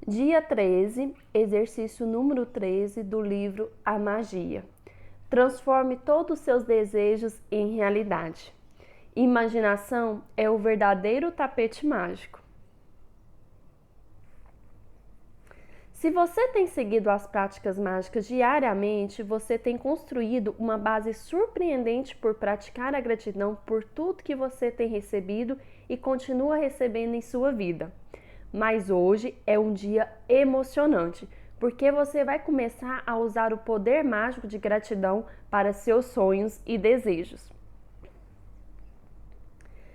Dia 13, exercício número 13 do livro A Magia. Transforme todos os seus desejos em realidade. Imaginação é o verdadeiro tapete mágico. Se você tem seguido as práticas mágicas diariamente, você tem construído uma base surpreendente por praticar a gratidão por tudo que você tem recebido e continua recebendo em sua vida. Mas hoje é um dia emocionante, porque você vai começar a usar o poder mágico de gratidão para seus sonhos e desejos.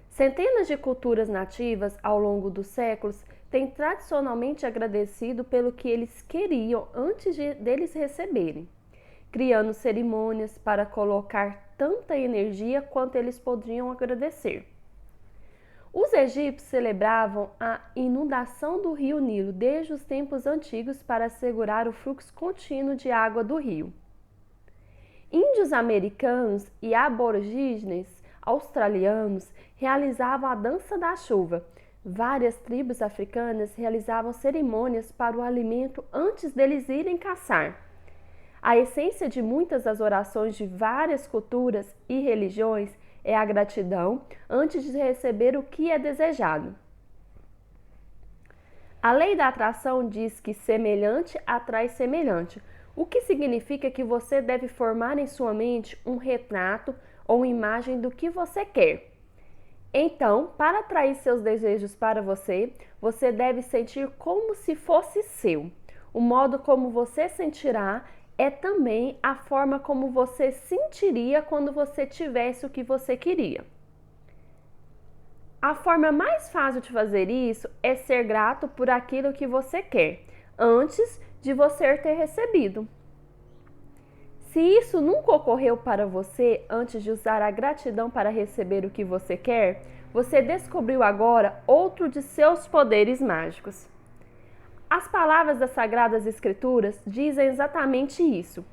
Centenas de culturas nativas ao longo dos séculos têm tradicionalmente agradecido pelo que eles queriam antes deles receberem, criando cerimônias para colocar tanta energia quanto eles poderiam agradecer. Os egípcios celebravam a inundação do rio Nilo desde os tempos antigos para assegurar o fluxo contínuo de água do rio. Índios americanos e aborígenes australianos realizavam a dança da chuva. Várias tribos africanas realizavam cerimônias para o alimento antes deles irem caçar. A essência de muitas das orações de várias culturas e religiões é a gratidão antes de receber o que é desejado. A lei da atração diz que semelhante atrai semelhante, o que significa que você deve formar em sua mente um retrato ou imagem do que você quer. Então, para atrair seus desejos para você, você deve sentir como se fosse seu. O modo como você sentirá é também a forma como você sentiria quando você tivesse o que você queria. A forma mais fácil de fazer isso é ser grato por aquilo que você quer, antes de você ter recebido. Se isso nunca ocorreu para você antes de usar a gratidão para receber o que você quer, você descobriu agora outro de seus poderes mágicos. As palavras das Sagradas Escrituras dizem exatamente isso.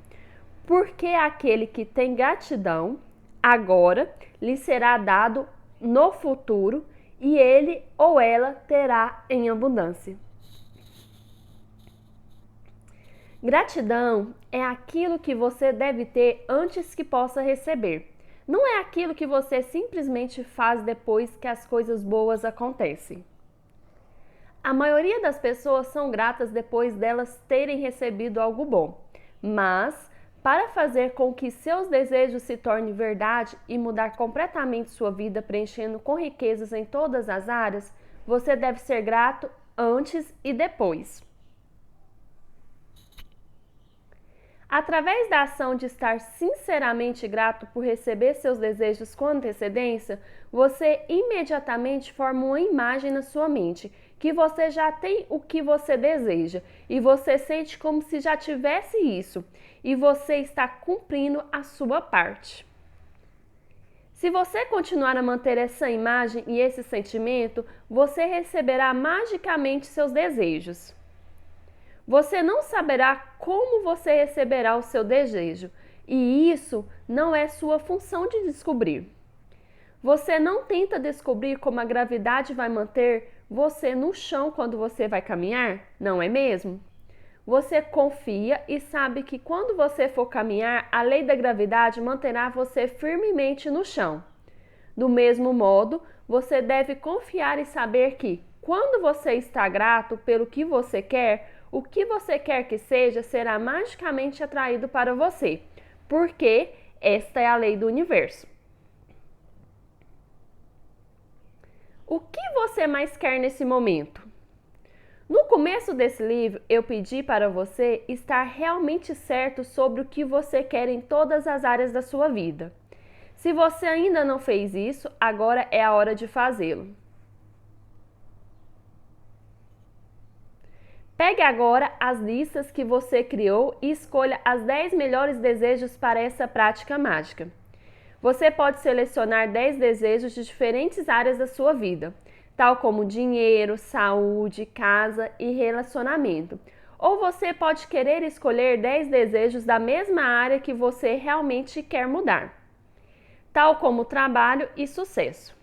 Porque aquele que tem gratidão, agora lhe será dado no futuro e ele ou ela terá em abundância. Gratidão é aquilo que você deve ter antes que possa receber. Não é aquilo que você simplesmente faz depois que as coisas boas acontecem. A maioria das pessoas são gratas depois delas terem recebido algo bom, mas para fazer com que seus desejos se tornem verdade e mudar completamente sua vida, preenchendo com riquezas em todas as áreas, você deve ser grato antes e depois. Através da ação de estar sinceramente grato por receber seus desejos com antecedência, você imediatamente forma uma imagem na sua mente que você já tem o que você deseja e você sente como se já tivesse isso e você está cumprindo a sua parte. Se você continuar a manter essa imagem e esse sentimento, você receberá magicamente seus desejos. Você não saberá como você receberá o seu desejo, e isso não é sua função de descobrir. Você não tenta descobrir como a gravidade vai manter você no chão quando você vai caminhar, não é mesmo? Você confia e sabe que quando você for caminhar, a lei da gravidade manterá você firmemente no chão. Do mesmo modo, você deve confiar e saber que, quando você está grato pelo que você quer, o que você quer que seja será magicamente atraído para você, porque esta é a lei do universo. O que você mais quer nesse momento? No começo desse livro, eu pedi para você estar realmente certo sobre o que você quer em todas as áreas da sua vida. Se você ainda não fez isso, agora é a hora de fazê-lo. Pegue agora as listas que você criou e escolha as 10 melhores desejos para essa prática mágica. Você pode selecionar 10 desejos de diferentes áreas da sua vida, tal como dinheiro, saúde, casa e relacionamento. Ou você pode querer escolher 10 desejos da mesma área que você realmente quer mudar, tal como trabalho e sucesso.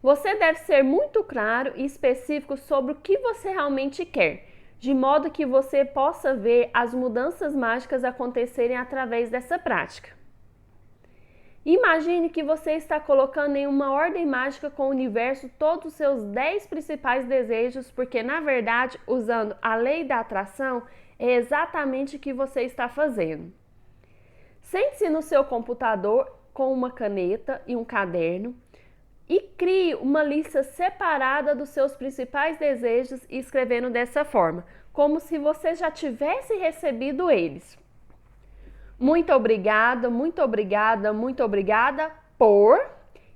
Você deve ser muito claro e específico sobre o que você realmente quer, de modo que você possa ver as mudanças mágicas acontecerem através dessa prática. Imagine que você está colocando em uma ordem mágica com o universo todos os seus 10 principais desejos, porque na verdade, usando a lei da atração, é exatamente o que você está fazendo. Sente-se no seu computador com uma caneta e um caderno e crie uma lista separada dos seus principais desejos e escrevendo dessa forma, como se você já tivesse recebido eles. Muito obrigada, muito obrigada, muito obrigada por...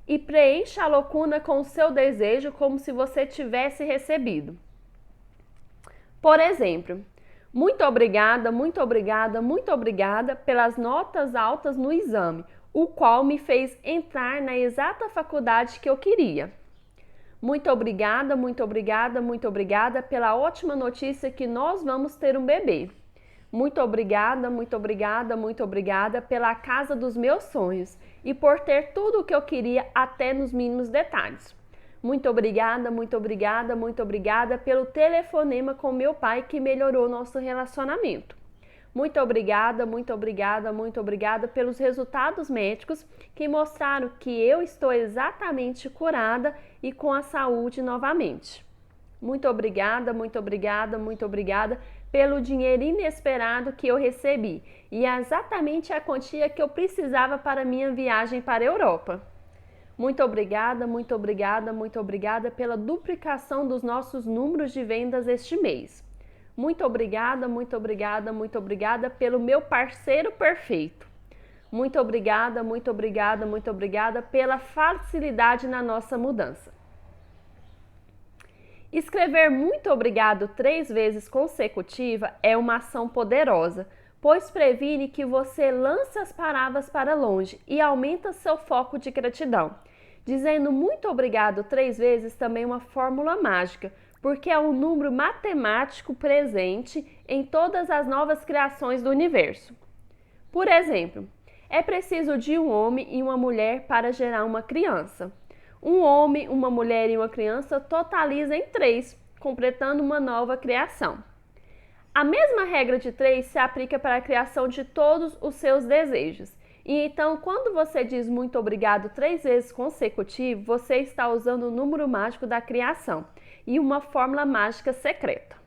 E preencha a lacuna com o seu desejo como se você tivesse recebido. Por exemplo, muito obrigada, muito obrigada, muito obrigada pelas notas altas no exame, o qual me fez entrar na exata faculdade que eu queria. Muito obrigada, muito obrigada, muito obrigada pela ótima notícia que nós vamos ter um bebê. Muito obrigada, muito obrigada, muito obrigada pela casa dos meus sonhos e por ter tudo o que eu queria até nos mínimos detalhes. Muito obrigada, muito obrigada, muito obrigada pelo telefonema com meu pai que melhorou nosso relacionamento. Muito obrigada, muito obrigada, muito obrigada pelos resultados médicos que mostraram que eu estou exatamente curada e com a saúde novamente. Muito obrigada, muito obrigada, muito obrigada pelo dinheiro inesperado que eu recebi e é exatamente a quantia que eu precisava para minha viagem para a Europa. Muito obrigada, muito obrigada, muito obrigada pela duplicação dos nossos números de vendas este mês. Muito obrigada, muito obrigada, muito obrigada pelo meu parceiro perfeito. Muito obrigada, muito obrigada, muito obrigada pela facilidade na nossa mudança. Escrever muito obrigado 3 vezes consecutiva é uma ação poderosa, pois previne que você lance as palavras para longe e aumenta seu foco de gratidão. Dizendo muito obrigado 3 vezes também é uma fórmula mágica, porque é um número matemático presente em todas as novas criações do universo. Por exemplo, é preciso de um homem e uma mulher para gerar uma criança. Um homem, uma mulher e uma criança totalizam em 3, completando uma nova criação. A mesma regra de 3 se aplica para a criação de todos os seus desejos. E então, quando você diz muito obrigado 3 vezes consecutivo, você está usando o número mágico da criação e uma fórmula mágica secreta.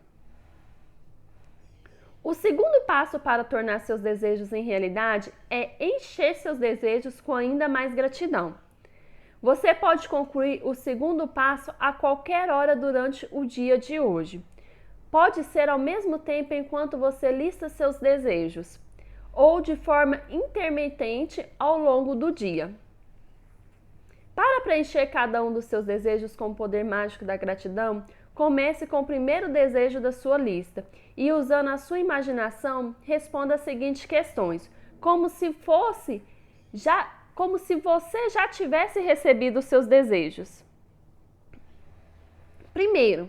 O segundo passo para tornar seus desejos em realidade é encher seus desejos com ainda mais gratidão. Você pode concluir o segundo passo a qualquer hora durante o dia de hoje. Pode ser ao mesmo tempo enquanto você lista seus desejos, ou de forma intermitente ao longo do dia. Para preencher cada um dos seus desejos com o poder mágico da gratidão, comece com o primeiro desejo da sua lista e, usando a sua imaginação, responda as seguintes questões, como se você já tivesse recebido os seus desejos. Primeiro,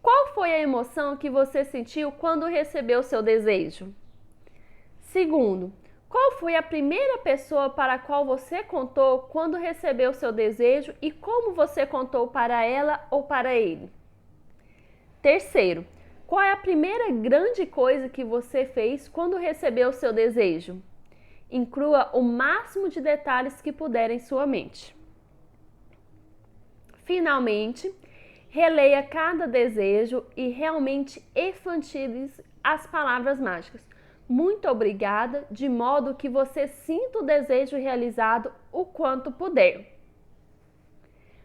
qual foi a emoção que você sentiu quando recebeu o seu desejo? Segundo, qual foi a primeira pessoa para a qual você contou quando recebeu o seu desejo e como você contou para ela ou para ele? Terceiro, qual é a primeira grande coisa que você fez quando recebeu o seu desejo? Inclua o máximo de detalhes que puder em sua mente. Finalmente, releia cada desejo e realmente enfatize as palavras mágicas. Muito obrigada, de modo que você sinta o desejo realizado o quanto puder.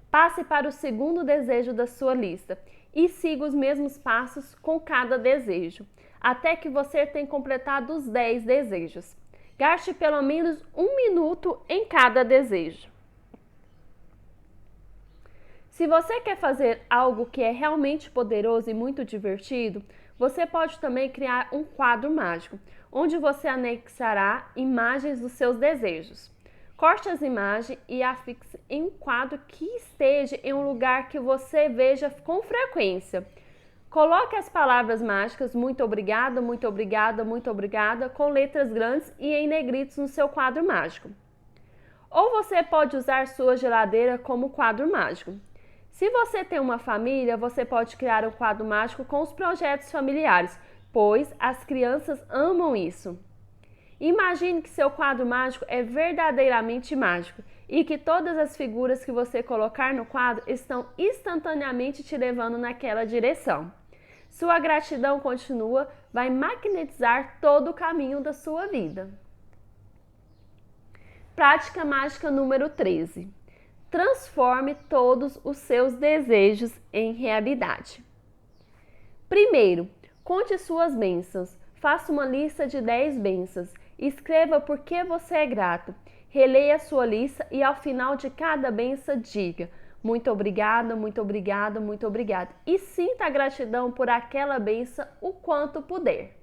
Passe para o segundo desejo da sua lista e siga os mesmos passos com cada desejo, até que você tenha completado os 10 desejos. Gaste pelo menos 1 minuto em cada desejo. Se você quer fazer algo que é realmente poderoso e muito divertido, você pode também criar um quadro mágico, onde você anexará imagens dos seus desejos. Corte as imagens e afixe em um quadro que esteja em um lugar que você veja com frequência. Coloque as palavras mágicas muito obrigada, muito obrigada, muito obrigada com letras grandes e em negritos no seu quadro mágico. Ou você pode usar sua geladeira como quadro mágico. Se você tem uma família, você pode criar um quadro mágico com os projetos familiares, pois as crianças amam isso. Imagine que seu quadro mágico é verdadeiramente mágico e que todas as figuras que você colocar no quadro estão instantaneamente te levando naquela direção. Sua gratidão continua, vai magnetizar todo o caminho da sua vida. Prática mágica número 13. Transforme todos os seus desejos em realidade. Primeiro, conte suas bênçãos. Faça uma lista de 10 bênçãos. Escreva por que você é grato. Releia a sua lista e ao final de cada bênção diga: muito obrigada, muito obrigada, muito obrigada. E sinta a gratidão por aquela bênção o quanto puder.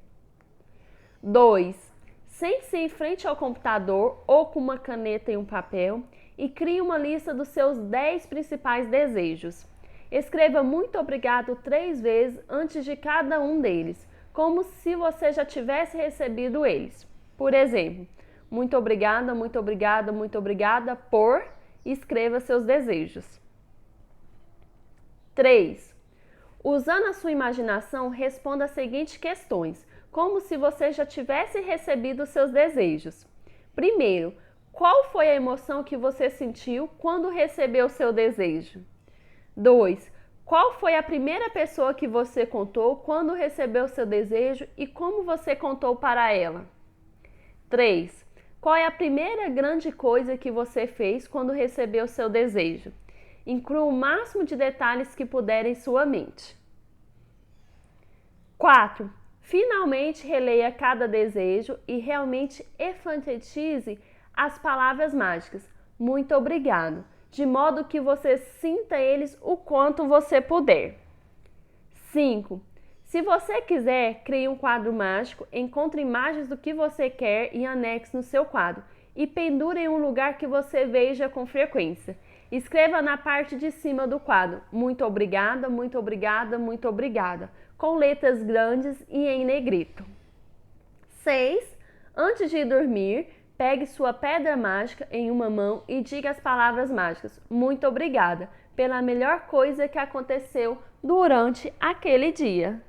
2. Sente-se em frente ao computador ou com uma caneta e um papel e crie uma lista dos seus 10 principais desejos. Escreva muito obrigado 3 vezes antes de cada um deles, como se você já tivesse recebido eles. Por exemplo, muito obrigada, muito obrigada, muito obrigada por... Escreva seus desejos. 3. Usando a sua imaginação, responda as seguintes questões, como se você já tivesse recebido os seus desejos. Primeiro, qual foi a emoção que você sentiu quando recebeu o seu desejo? 2. Qual foi a primeira pessoa que você contou quando recebeu o seu desejo e como você contou para ela? 3. Qual é a primeira grande coisa que você fez quando recebeu o seu desejo? Inclua o máximo de detalhes que puder em sua mente. 4. Finalmente releia cada desejo e realmente enfatize as palavras mágicas. Muito obrigado, de modo que você sinta eles o quanto você puder. 5. Se você quiser, crie um quadro mágico, encontre imagens do que você quer e anexe no seu quadro e pendure em um lugar que você veja com frequência. Escreva na parte de cima do quadro: muito obrigada, muito obrigada, muito obrigada, com letras grandes e em negrito. 6. Antes de dormir, pegue sua pedra mágica em uma mão e diga as palavras mágicas: muito obrigada pela melhor coisa que aconteceu durante aquele dia.